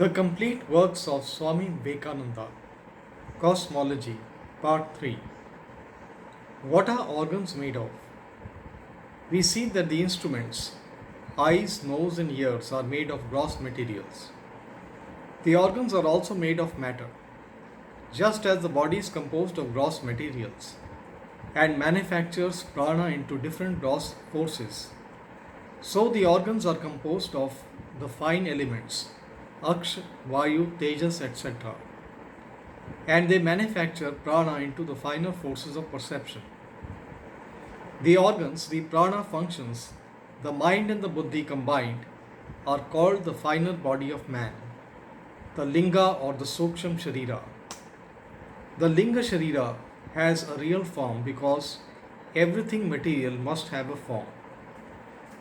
The complete works of Swami Vivekananda, Cosmology, Part 3. What are organs made of? We see that the instruments, eyes, nose, and ears, are made of gross materials. The organs are also made of matter, just as the body is composed of gross materials and manufactures prana into different gross forces. So the organs are composed of the fine elements, Aksh, Vayu, Tejas, etc. And they manufacture prana into the finer forces of perception. The organs, the prana functions, the mind and the buddhi combined are called the finer body of man, the linga or the suksham sharira. The linga sharira has a real form because everything material must have a form.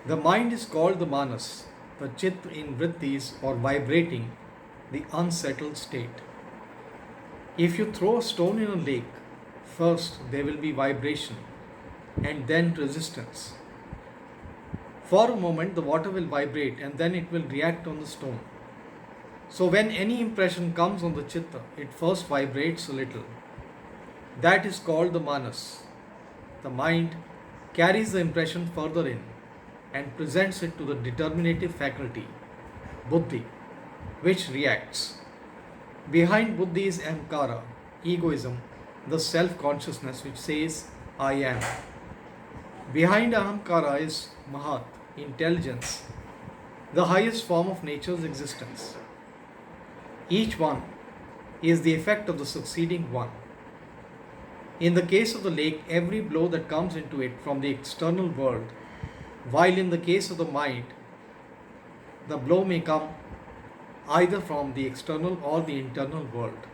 The mind is called the manas, the chit in vrittis or vibrating, the unsettled state. If you throw a stone in a lake, first there will be vibration and then resistance. For a moment the water will vibrate and then it will react on the stone. So when any impression comes on the chitta, it first vibrates a little. That is called the manas. The mind carries the impression further in and presents it to the determinative faculty, buddhi, which reacts. Behind buddhi is ahamkara, egoism, the self-consciousness which says, I am. Behind ahamkara is mahat, intelligence, the highest form of nature's existence. Each one is the effect of the succeeding one. In the case of the lake, every blow that comes into it from the external world, while in the case of the mind, the blow may come either from the external or the internal world.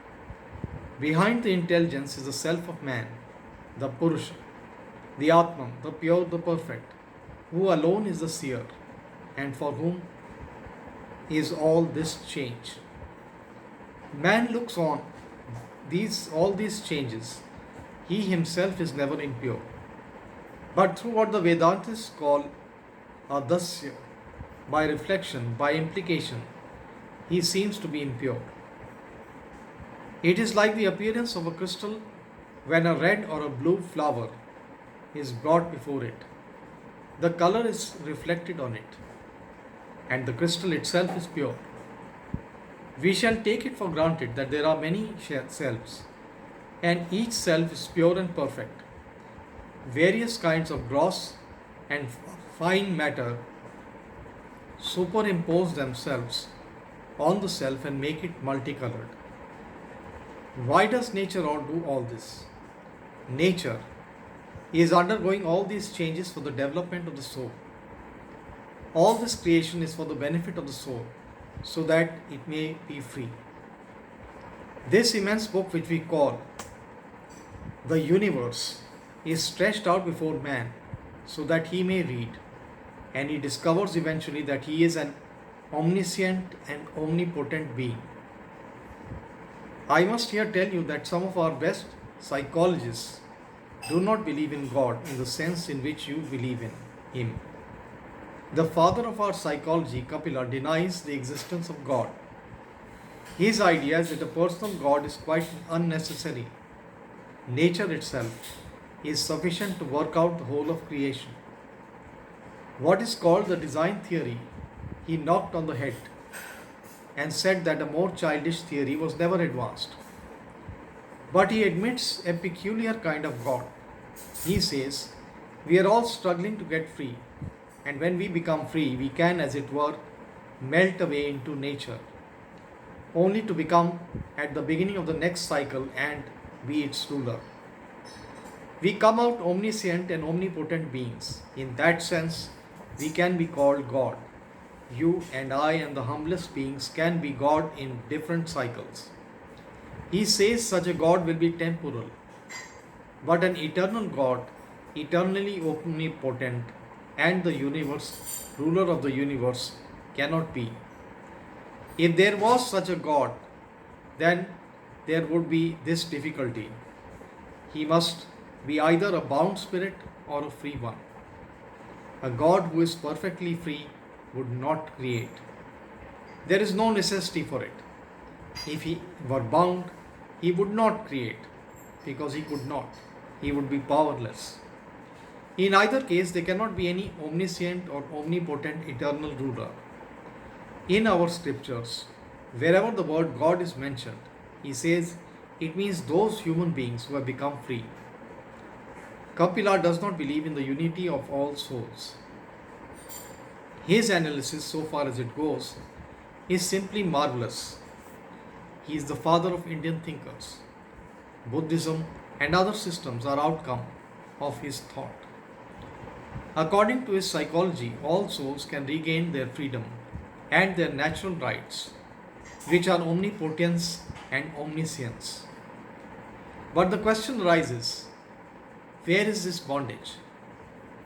Behind the intelligence is the self of man, the Purusha, the Atman, the pure, the perfect, who alone is the seer and for whom is all this change. Man looks on all these changes. He himself is never impure. But through what the Vedantists call adasya, by reflection, by implication, he seems to be impure. It is like the appearance of a crystal when a red or a blue flower is brought before it. The color is reflected on it, and the crystal itself is pure. We shall take it for granted that there are many selves, and each self is pure and perfect. Various kinds of gross and fine matter superimpose themselves on the self and make it multicolored. Why does nature do all this? Nature is undergoing all these changes for the development of the soul. All this creation is for the benefit of the soul, so that it may be free. This immense book, which we call the universe, is stretched out before man so that he may read, and he discovers eventually that he is an omniscient and omnipotent being. I must here tell you that some of our best psychologists do not believe in God in the sense in which you believe in Him. The father of our psychology, Kapila, denies the existence of God. His idea is that a personal God is quite unnecessary. Nature itself is sufficient to work out the whole of creation. What is called the design theory, he knocked on the head and said that a more childish theory was never advanced. But he admits a peculiar kind of God. He says, we are all struggling to get free, and when we become free, we can, as it were, melt away into nature, only to become at the beginning of the next cycle and be its ruler. We come out omniscient and omnipotent beings. In that sense, we can be called God. You and I and the humblest beings can be God in different cycles. He says such a God will be temporal, but an eternal God, eternally omnipotent, and the universe, ruler of the universe, cannot be. If there was such a God, then there would be this difficulty. He must be either a bound spirit or a free one. A God who is perfectly free would not create. There is no necessity for it. If he were bound, he would not create because he could not. He would be powerless. In either case, there cannot be any omniscient or omnipotent eternal ruler. In our scriptures, wherever the word God is mentioned, he says it means those human beings who have become free. Kapila does not believe in the unity of all souls. His analysis, so far as it goes, is simply marvelous. He is the father of Indian thinkers. Buddhism and other systems are outcome of his thought. According to his psychology, all souls can regain their freedom and their natural rights, which are omnipotence and omniscience. But the question arises, where is this bondage?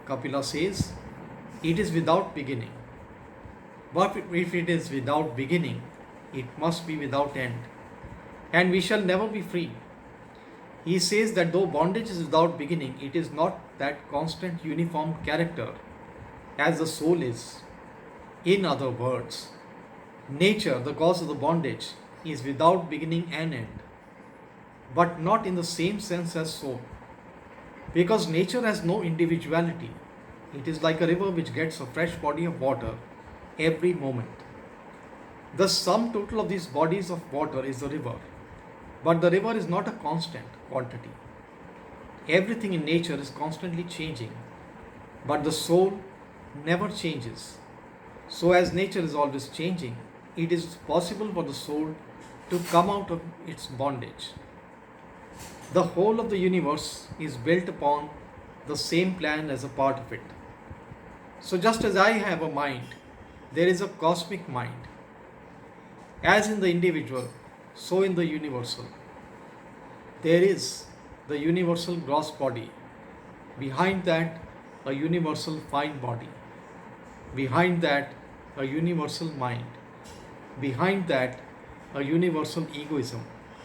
Kapila says, it is without beginning. But if it is without beginning, it must be without end, and we shall never be free. He says that though bondage is without beginning, it is not that constant uniform character as the soul is. In other words, nature, the cause of the bondage, is without beginning and end, but not in the same sense as soul. Because nature has no individuality. It is like a river which gets a fresh body of water every moment. The sum total of these bodies of water is the river, but the river is not a constant quantity. Everything in nature is constantly changing, but the soul never changes. So, as nature is always changing, it is possible for the soul to come out of its bondage. The whole of the universe is built upon the same plan as a part of it. So, just as I have a mind, there is a cosmic mind. As in the individual, so in the universal. There is the universal gross body. Behind that, a universal fine body. Behind that, a universal mind. Behind that, a universal egoism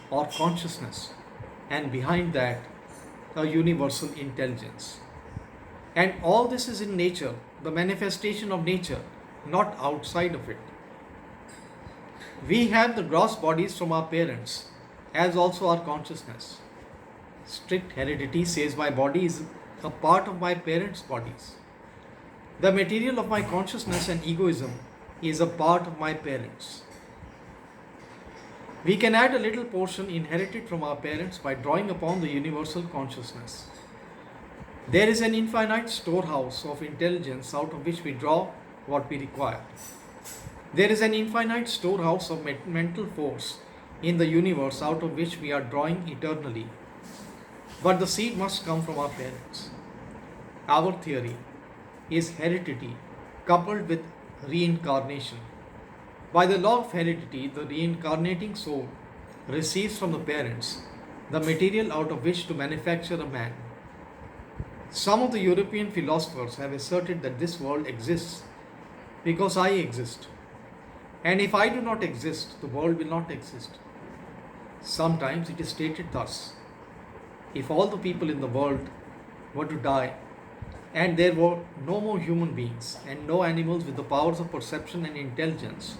or consciousness. And behind that, a universal intelligence. And all this is in nature, the manifestation of nature, not outside of it. We have the gross bodies from our parents, as also our consciousness. Strict heredity says my body is a part of my parents' bodies. The material of my consciousness and egoism is a part of my parents. We can add a little portion inherited from our parents by drawing upon the universal consciousness. There is an infinite storehouse of intelligence out of which we draw what we require. There is an infinite storehouse of mental force in the universe out of which we are drawing eternally. But the seed must come from our parents. Our theory is heredity coupled with reincarnation. By the law of heredity, the reincarnating soul receives from the parents the material out of which to manufacture a man. Some of the European philosophers have asserted that this world exists because I exist. And if I do not exist, the world will not exist. Sometimes it is stated thus: if all the people in the world were to die, and there were no more human beings and no animals with the powers of perception and intelligence,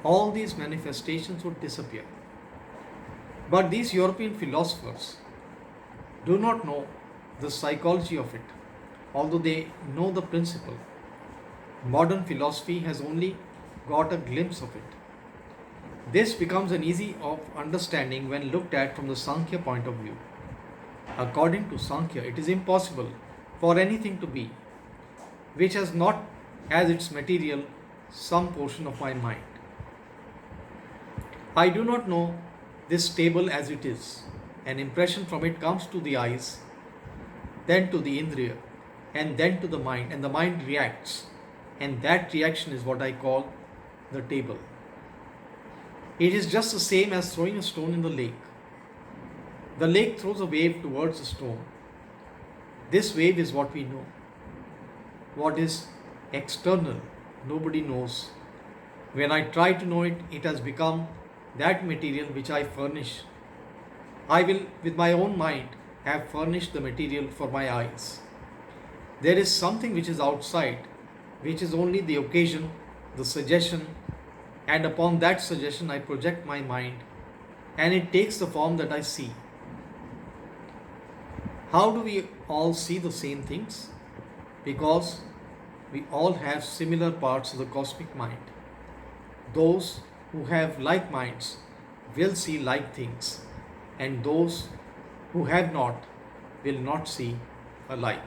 all these manifestations would disappear. But these European philosophers do not know the psychology of it, although they know the principle. Modern philosophy has only got a glimpse of it. This becomes an easy of understanding when looked at from the Sankhya point of view. According to Sankhya, it is impossible for anything to be which has not as its material some portion of my mind. I do not know this table as it is. An impression from it comes to the eyes, then to the indriya, and then to the mind, and the mind reacts. And that reaction is what I call the table. It is just the same as throwing a stone in the lake. The lake throws a wave towards the stone. This wave is what we know. What is external, nobody knows. When I try to know it, it has become that material which I furnish. I will, with my own mind, have furnished the material for my eyes. There is something which is outside, which is only the occasion, the suggestion, and upon that suggestion I project my mind and it takes the form that I see. How do we all see the same things? Because we all have similar parts of the cosmic mind. Those who have like minds will see like things, and those who have not will not see alike.